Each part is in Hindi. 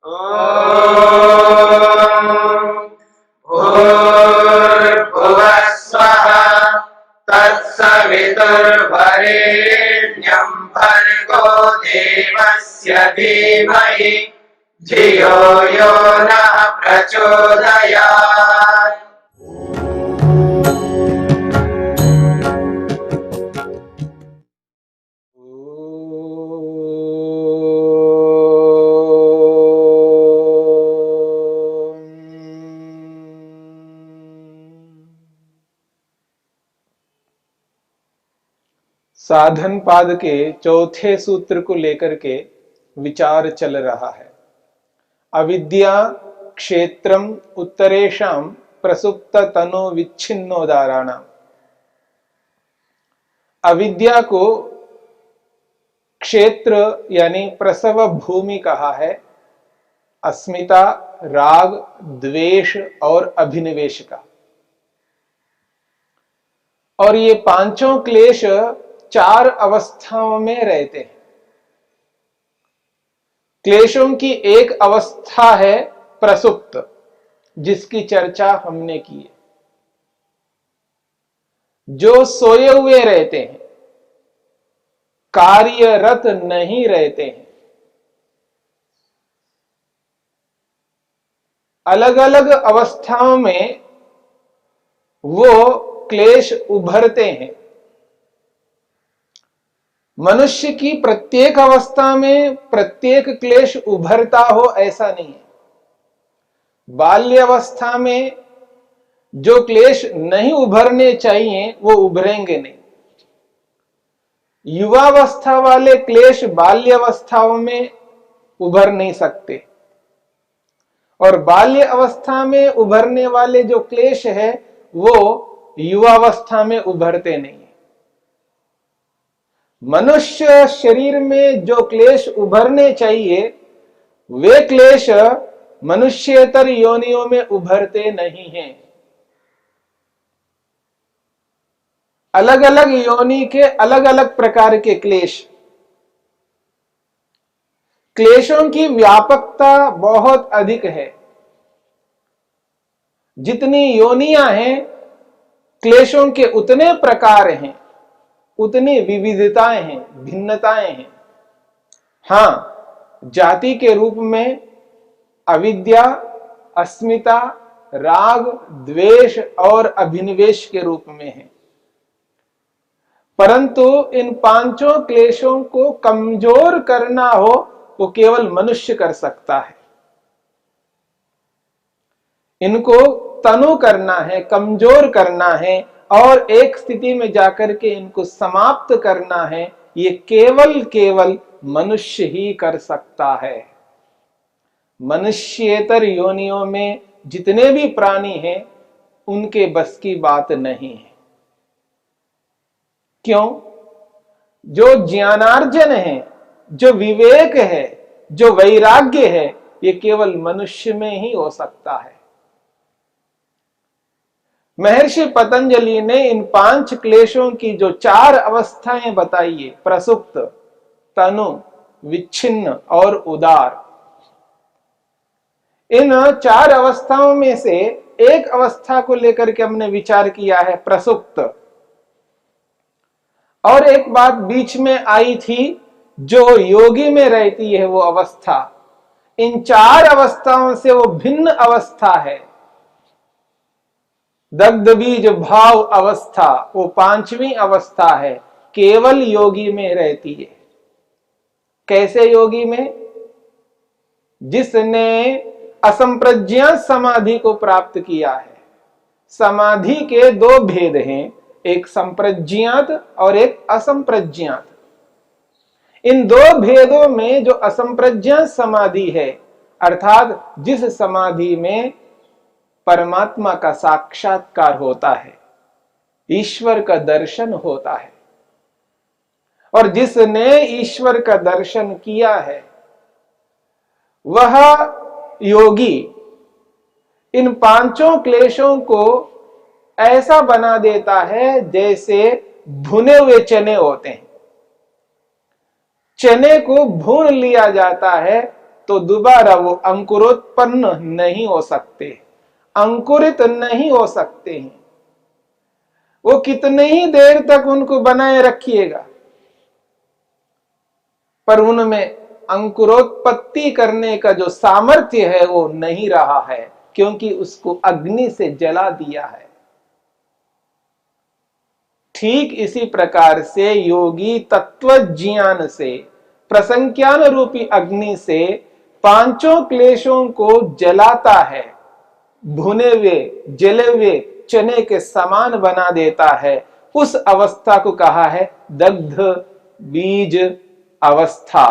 भूर्भुवः स्वः तत्सवितुर्वरेण्यं भर्गो देवस्य धीमहि धियो यो नः प्रचोदयात्। साधन पाद के चौथे सूत्र को लेकर के विचार चल रहा है। अविद्या क्षेत्रम उत्तरेशम प्रसुप्त तनो विच्छिन्नोदाराणाम। अविद्या को क्षेत्र यानी प्रसव भूमि कहा है। अस्मिता, राग, द्वेष और अभिनिवेश का। और ये पांचों क्लेश चार अवस्थाओं में रहते हैं। क्लेशों की एक अवस्था है प्रसुप्त, जिसकी चर्चा हमने की है। जो सोए हुए रहते हैं, कार्यरत नहीं रहते हैं, अलग अलग अवस्थाओं में वो क्लेश उभरते हैं। मनुष्य की प्रत्येक अवस्था में प्रत्येक क्लेश उभरता हो ऐसा नहीं है। बाल्यावस्था में जो क्लेश नहीं उभरने चाहिए वो उभरेंगे नहीं। युवावस्था वाले क्लेश बाल्यावस्थाओं में उभर नहीं सकते, और बाल्य अवस्था में उभरने वाले जो क्लेश है वो युवावस्था में उभरते नहीं। मनुष्य शरीर में जो क्लेश उभरने चाहिए वे क्लेश मनुष्येतर योनियों में उभरते नहीं हैं। अलग अलग योनि के अलग अलग प्रकार के क्लेश। क्लेशों की व्यापकता बहुत अधिक है। जितनी योनियां हैं क्लेशों के उतने प्रकार हैं, उतनी विविधताएं हैं, भिन्नताएं हैं। हां, जाति के रूप में अविद्या, अस्मिता, राग, द्वेष और अभिनिवेश के रूप में है। परंतु इन पांचों क्लेशों को कमजोर करना हो वो केवल मनुष्य कर सकता है। इनको तनु करना है, कमजोर करना है और एक स्थिति में जाकर के इनको समाप्त करना है, ये केवल मनुष्य ही कर सकता है। मनुष्येतर योनियों में जितने भी प्राणी हैं उनके बस की बात नहीं है। क्यों? जो ज्ञानार्जन है, जो विवेक है, जो वैराग्य है, ये केवल मनुष्य में ही हो सकता है। महर्षि पतंजलि ने इन पांच क्लेशों की जो चार अवस्थाएं बताई है, प्रसुप्त, तनु, विच्छिन्न और उदार, इन चार अवस्थाओं में से एक अवस्था को लेकर के हमने विचार किया है, प्रसुप्त। और एक बात बीच में आई थी, जो योगी में रहती है वो अवस्था, इन चार अवस्थाओं से वो भिन्न अवस्था है। दग्ध बीज भाव अवस्था वो पांचवी अवस्था है, केवल योगी में रहती है। कैसे योगी में? जिसने असंप्रज्ञात समाधि को प्राप्त किया है। समाधि के दो भेद हैं, एक संप्रज्ञात और एक असंप्रज्ञात। इन दो भेदों में जो असंप्रज्ञात समाधि है, अर्थात जिस समाधि में परमात्मा का साक्षात्कार होता है, ईश्वर का दर्शन होता है, और जिसने ईश्वर का दर्शन किया है वह योगी इन पांचों क्लेशों को ऐसा बना देता है जैसे भुने हुए चने होते हैं। चने को भून लिया जाता है तो दोबारा वो अंकुरोत्पन्न नहीं हो सकते, अंकुरित नहीं हो सकते हैं। वो कितने ही देर तक उनको बनाए रखिएगा, पर उनमें अंकुरोत्पत्ति करने का जो सामर्थ्य है वो नहीं रहा है, क्योंकि उसको अग्नि से जला दिया है। ठीक इसी प्रकार से योगी तत्व ज्ञान से, प्रसंज्ञान रूपी अग्नि से पांचों क्लेशों को जलाता है, भुने हुए जले हुए चने के समान बना देता है। उस अवस्था को कहा है दग्ध बीज अवस्था।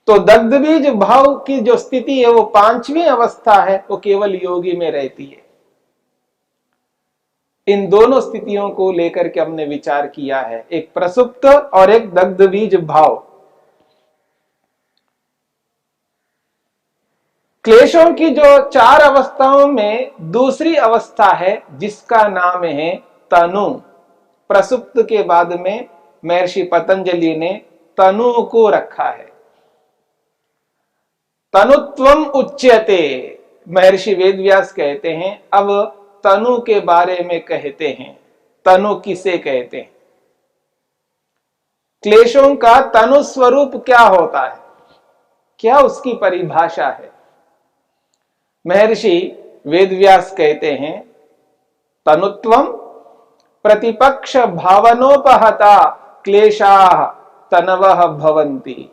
तो दग्ध बीज भाव की जो स्थिति है वो पांचवी अवस्था है, वो केवल योगी में रहती है। इन दोनों स्थितियों को लेकर के हमने विचार किया है, एक प्रसुप्त और एक दग्ध बीज भाव। क्लेशों की जो चार अवस्थाओं में दूसरी अवस्था है जिसका नाम है तनु। प्रसुप्त के बाद में महर्षि पतंजलि ने तनु को रखा है। तनुत्वम उच्यते, महर्षि वेदव्यास कहते हैं अब तनु के बारे में कहते हैं। तनु किसे कहते हैं, क्लेशों का तनु स्वरूप क्या होता है, क्या उसकी परिभाषा है। महर्षि वेदव्यास कहते हैं तनुत्वम प्रतिपक्ष भावनोपहता क्लेशाः तनवः भवन्ति।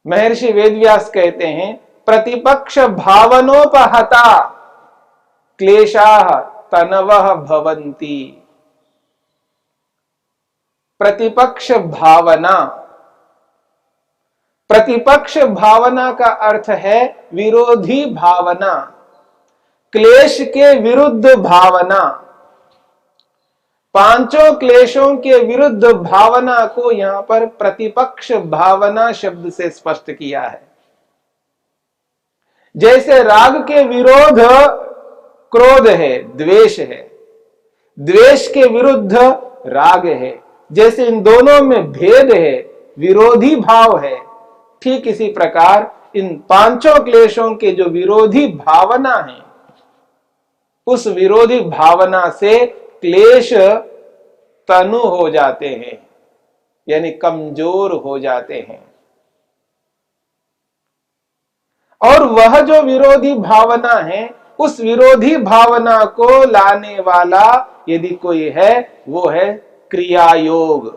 महर्षि वेदव्यास कहते हैं प्रतिपक्ष भावनोपहता क्लेशाः तनवः भवन्ति। प्रतिपक्ष भावना, प्रतिपक्ष भावना का अर्थ है विरोधी भावना, क्लेश के विरुद्ध भावना। पांचों क्लेशों के विरुद्ध भावना को यहां पर प्रतिपक्ष भावना शब्द से स्पष्ट किया है। जैसे राग के विरोध क्रोध है, द्वेष है, द्वेष के विरुद्ध राग है, जैसे इन दोनों में भेद है, विरोधी भाव है, ठीक इसी प्रकार इन पांचों क्लेशों के जो विरोधी भावना है, उस विरोधी भावना से क्लेश तनु हो जाते हैं, यानी कमजोर हो जाते हैं। और वह जो विरोधी भावना है, उस विरोधी भावना को लाने वाला यदि कोई है, वो है क्रियायोग।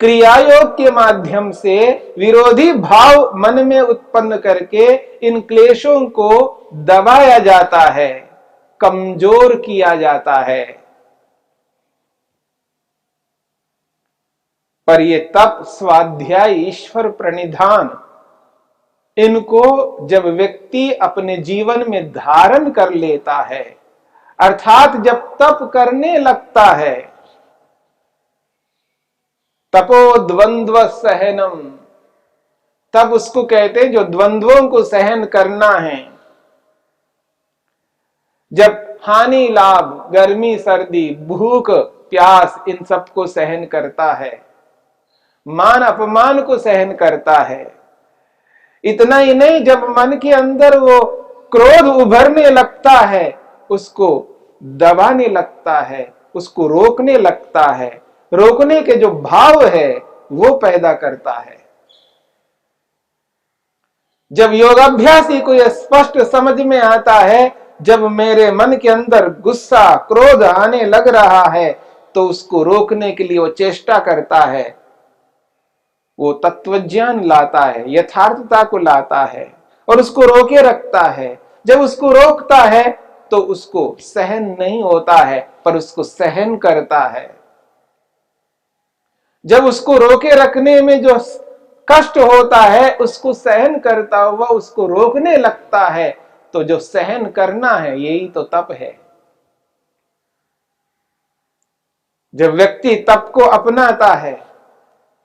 क्रियायोग के माध्यम से विरोधी भाव मन में उत्पन्न करके इन क्लेशों को दबाया जाता है, कमजोर किया जाता है। पर ये तप, स्वाध्याय, ईश्वर प्रणिधान, इनको जब व्यक्ति अपने जीवन में धारण कर लेता है, अर्थात जब तप करने लगता है, तपो द्वंद्व सहनम, तब उसको कहते हैं जो द्वंद्वों को सहन करना है। जब हानि लाभ, गर्मी सर्दी, भूख प्यास, इन सब को सहन करता है, मान अपमान को सहन करता है। इतना ही नहीं, जब मन के अंदर वो क्रोध उभरने लगता है, उसको दबाने लगता है, उसको रोकने लगता है, रोकने के जो भाव है वो पैदा करता है। जब योगाभ्यासी को यह स्पष्ट समझ में आता है, जब मेरे मन के अंदर गुस्सा क्रोध आने लग रहा है, तो उसको रोकने के लिए वो चेष्टा करता है, वो तत्वज्ञान लाता है, यथार्थता को लाता है और उसको रोके रखता है। जब उसको रोकता है तो उसको सहन नहीं होता है, पर उसको सहन करता है। जब उसको रोके रखने में जो कष्ट होता है, उसको सहन करता हुआ उसको रोकने लगता है, तो जो सहन करना है यही तो तप है। जब व्यक्ति तप को अपनाता है,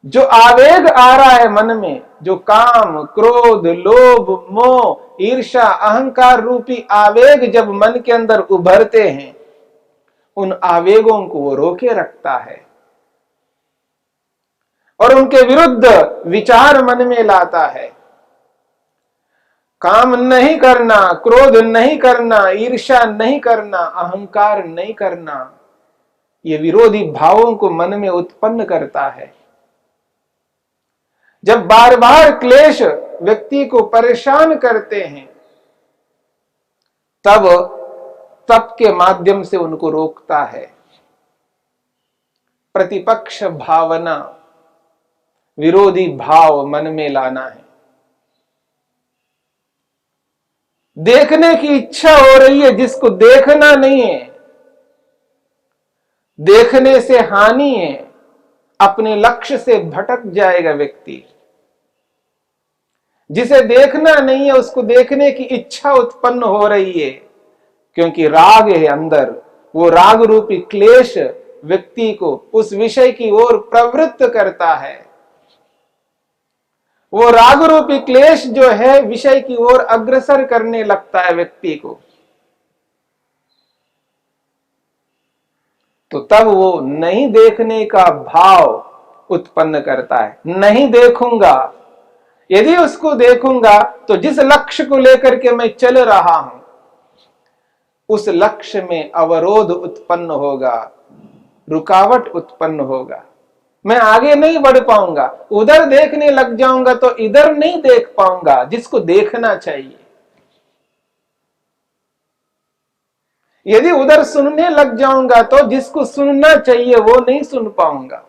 जो आवेग आ रहा है मन में, जो काम क्रोध लोभ मोह ईर्ष्या अहंकार रूपी आवेग जब मन के अंदर उभरते हैं, उन आवेगों को वो रोके रखता है। और उनके विरुद्ध विचार मन में लाता है। काम नहीं करना, क्रोध नहीं करना, ईर्ष्या नहीं करना, अहंकार नहीं करना, ये विरोधी भावों को मन में उत्पन्न करता है। जब बार बार क्लेश व्यक्ति को परेशान करते हैं, तब तप के माध्यम से उनको रोकता है। प्रतिपक्ष भावना, विरोधी भाव मन में लाना है। देखने की इच्छा हो रही है जिसको देखना नहीं है, देखने से हानि है, अपने लक्ष्य से भटक जाएगा व्यक्ति। जिसे देखना नहीं है उसको देखने की इच्छा उत्पन्न हो रही है, क्योंकि राग है अंदर। वो राग रूपी क्लेश व्यक्ति को उस विषय की ओर प्रवृत्त करता है। वो राग रूपी क्लेश जो है विषय की ओर अग्रसर करने लगता है व्यक्ति को। तो तब वो नहीं देखने का भाव उत्पन्न करता है। नहीं देखूंगा, यदि उसको देखूंगा तो जिस लक्ष्य को लेकर के मैं चल रहा हूं उस लक्ष्य में अवरोध उत्पन्न होगा, रुकावट उत्पन्न होगा, मैं आगे नहीं बढ़ पाऊंगा। उधर देखने लग जाऊंगा तो इधर नहीं देख पाऊंगा जिसको देखना चाहिए। यदि उधर सुनने लग जाऊंगा तो जिसको सुनना चाहिए वो नहीं सुन पाऊंगा।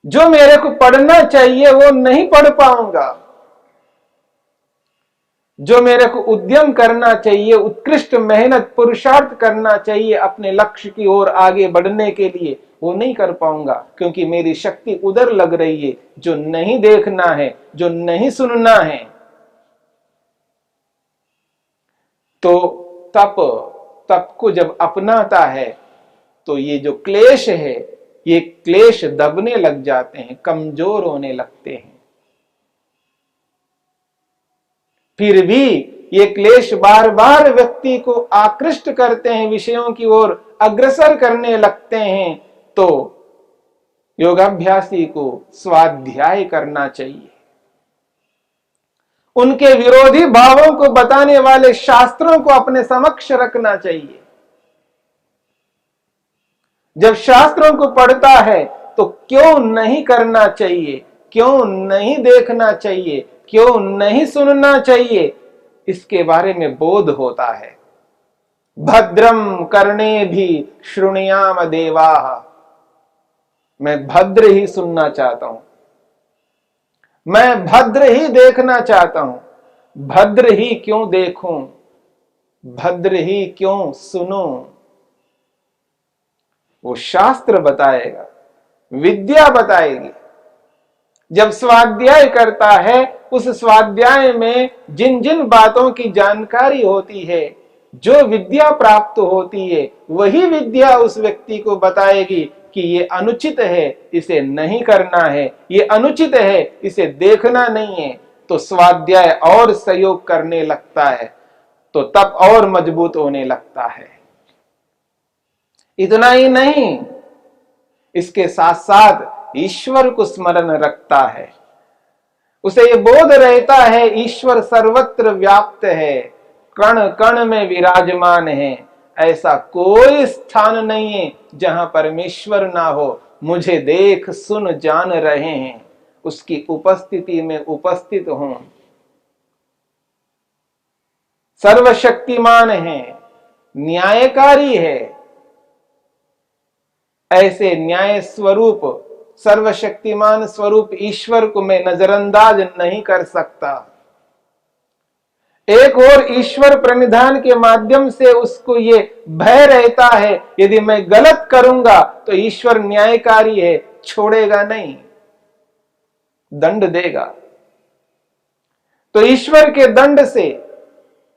जो मेरे को पढ़ना चाहिए वो नहीं पढ़ पाऊंगा। जो मेरे को उद्यम करना चाहिए, उत्कृष्ट मेहनत पुरुषार्थ करना चाहिए अपने लक्ष्य की ओर आगे बढ़ने के लिए, वो नहीं कर पाऊंगा, क्योंकि मेरी शक्ति उधर लग रही है जो नहीं देखना है, जो नहीं सुनना है। तो तप को जब अपनाता है तो ये जो क्लेश है, ये क्लेश दबने लग जाते हैं, कमजोर होने लगते हैं। फिर भी ये क्लेश बार बार व्यक्ति को आकृष्ट करते हैं, विषयों की ओर अग्रसर करने लगते हैं। तो योगाभ्यासी को स्वाध्याय करना चाहिए। उनके विरोधी भावों को बताने वाले शास्त्रों को अपने समक्ष रखना चाहिए। जब शास्त्रों को पढ़ता है तो क्यों नहीं करना चाहिए, क्यों नहीं देखना चाहिए, क्यों नहीं सुनना चाहिए, इसके बारे में बोध होता है। भद्रम कर्णे भी शृणुयाम देवाः, मैं भद्र ही सुनना चाहता हूं, मैं भद्र ही देखना चाहता हूं। भद्र ही क्यों देखूं, भद्र ही क्यों सुनूं, वो शास्त्र बताएगा, विद्या बताएगी। जब स्वाध्याय करता है, उस स्वाध्याय में जिन जिन बातों की जानकारी होती है, जो विद्या प्राप्त होती है, वही विद्या उस व्यक्ति को बताएगी कि ये अनुचित है, इसे नहीं करना है, ये अनुचित है, इसे देखना नहीं है। तो स्वाध्याय और सहयोग करने लगता है, तो तप और मजबूत होने लगता है। इतना ही नहीं, इसके साथ साथ ईश्वर को स्मरण रखता है। उसे ये बोध रहता है ईश्वर सर्वत्र व्याप्त है, कण कण में विराजमान है। ऐसा कोई स्थान नहीं है जहां परमेश्वर ना हो। मुझे देख सुन जान रहे हैं, उसकी उपस्थिति में उपस्थित हूं। सर्वशक्तिमान है, न्यायकारी है। ऐसे न्याय स्वरूप, सर्वशक्तिमान स्वरूप ईश्वर को मैं नजरअंदाज नहीं कर सकता। एक और ईश्वर प्रणिधान के माध्यम से उसको ये भय रहता है, यदि मैं गलत करूंगा तो ईश्वर न्यायकारी है, छोड़ेगा नहीं, दंड देगा। तो ईश्वर के दंड से,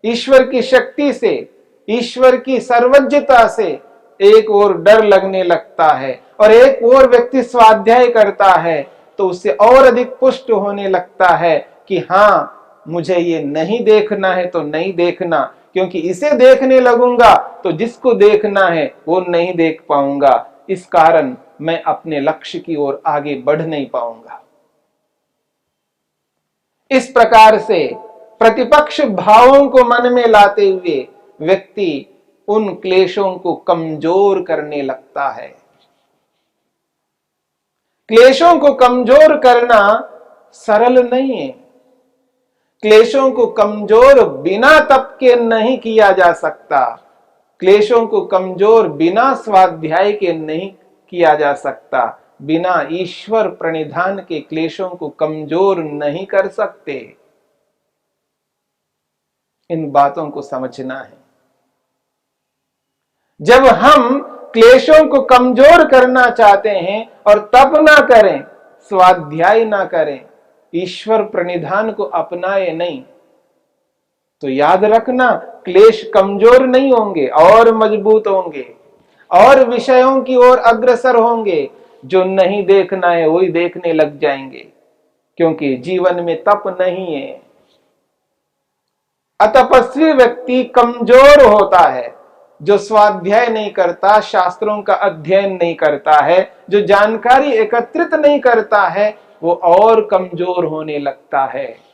ईश्वर की शक्ति से, ईश्वर की सर्वज्ञता से एक और डर लगने लगता है। और एक और व्यक्ति स्वाध्याय करता है तो उससे और अधिक पुष्ट होने लगता है कि हाँ, मुझे ये नहीं देखना है तो नहीं देखना, क्योंकि इसे देखने लगूंगा तो जिसको देखना है वो नहीं देख पाऊंगा। इस कारण मैं अपने लक्ष्य की ओर आगे बढ़ नहीं पाऊंगा। इस प्रकार से प्रतिपक्ष भावों को मन में लाते हुए व्यक्ति उन क्लेशों को कमजोर करने लगता है। क्लेशों को कमजोर करना सरल नहीं है। क्लेशों को कमजोर बिना तप के नहीं किया जा सकता। क्लेशों को कमजोर बिना स्वाध्याय के नहीं किया जा सकता। बिना ईश्वर प्रणिधान के क्लेशों को कमजोर नहीं कर सकते। इन बातों को समझना है। जब हम क्लेशों को कमजोर करना चाहते हैं और तप ना करें, स्वाध्याय ना करें, ईश्वर प्रणिधान को अपनाए नहीं, तो याद रखना क्लेश कमजोर नहीं होंगे और मजबूत होंगे और विषयों की ओर अग्रसर होंगे। जो नहीं देखना है वही देखने लग जाएंगे, क्योंकि जीवन में तप नहीं है। अतपस्वी व्यक्ति कमजोर होता है। जो स्वाध्याय नहीं करता, शास्त्रों का अध्ययन नहीं करता है, जो जानकारी एकत्रित नहीं करता है, वो और कमजोर होने लगता है।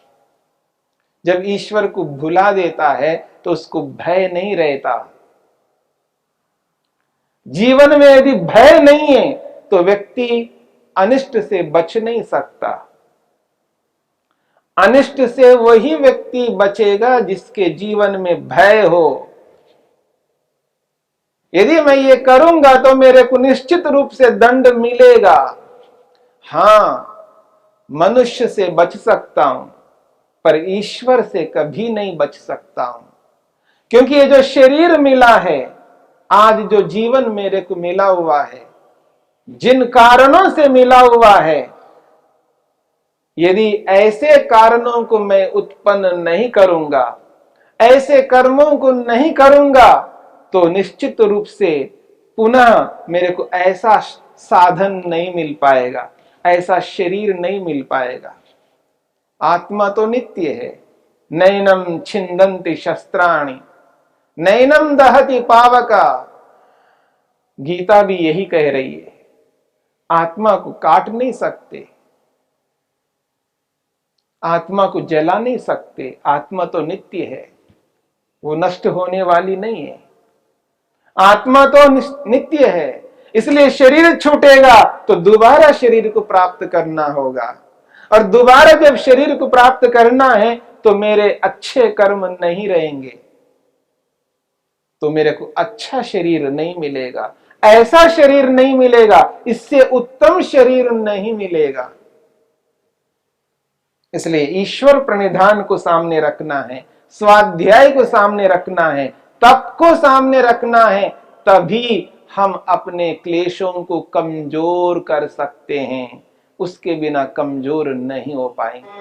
जब ईश्वर को भुला देता है तो उसको भय नहीं रहता। जीवन में यदि भय नहीं है तो व्यक्ति अनिष्ट से बच नहीं सकता। अनिष्ट से वही व्यक्ति बचेगा जिसके जीवन में भय हो। यदि मैं ये करूंगा तो मेरे को निश्चित रूप से दंड मिलेगा। हां, मनुष्य से बच सकता हूं, पर ईश्वर से कभी नहीं बच सकता हूं। क्योंकि ये जो शरीर मिला है, आज जो जीवन मेरे को मिला हुआ है, जिन कारणों से मिला हुआ है, यदि ऐसे कारणों को मैं उत्पन्न नहीं करूंगा, ऐसे कर्मों को नहीं करूंगा, तो निश्चित रूप से पुनः मेरे को ऐसा साधन नहीं मिल पाएगा, ऐसा शरीर नहीं मिल पाएगा। आत्मा तो नित्य है। नैनम छिंदन्ति शस्त्राणि नैनम दहति पावका। गीता भी यही कह रही है। आत्मा को काट नहीं सकते, आत्मा को जला नहीं सकते। आत्मा तो नित्य है, वो नष्ट होने वाली नहीं है। आत्मा तो नित्य है, इसलिए शरीर छूटेगा तो दोबारा शरीर को प्राप्त करना होगा। और दोबारा जब शरीर को प्राप्त करना है तो मेरे अच्छे कर्म नहीं रहेंगे, तो मेरे को अच्छा शरीर नहीं मिलेगा, ऐसा शरीर नहीं मिलेगा, इससे उत्तम शरीर नहीं मिलेगा। इसलिए ईश्वर प्रणिधान को सामने रखना है, स्वाध्याय को सामने रखना है, तप को सामने रखना है, तभी हम अपने क्लेशों को कमजोर कर सकते हैं। उसके बिना कमजोर नहीं हो पाएंगे।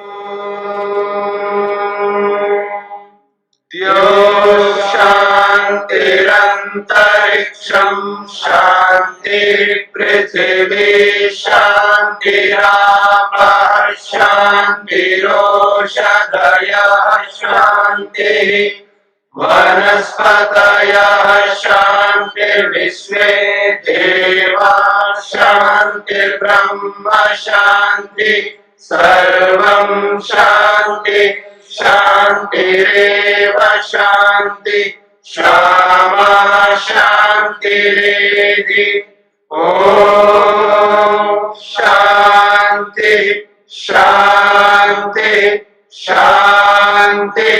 शांतिरंतरिक्षं शांति पृथिवी शांतिरापः शांतिरोषधयः शांतिः वनस्पतयः शांतिर्विश्वे देवाः शांतिर्ब्रह्म शांति सर्वं शांति शांतिरेव शांति क्षमा शांतिरेधि। ओम शांति शांति शांति।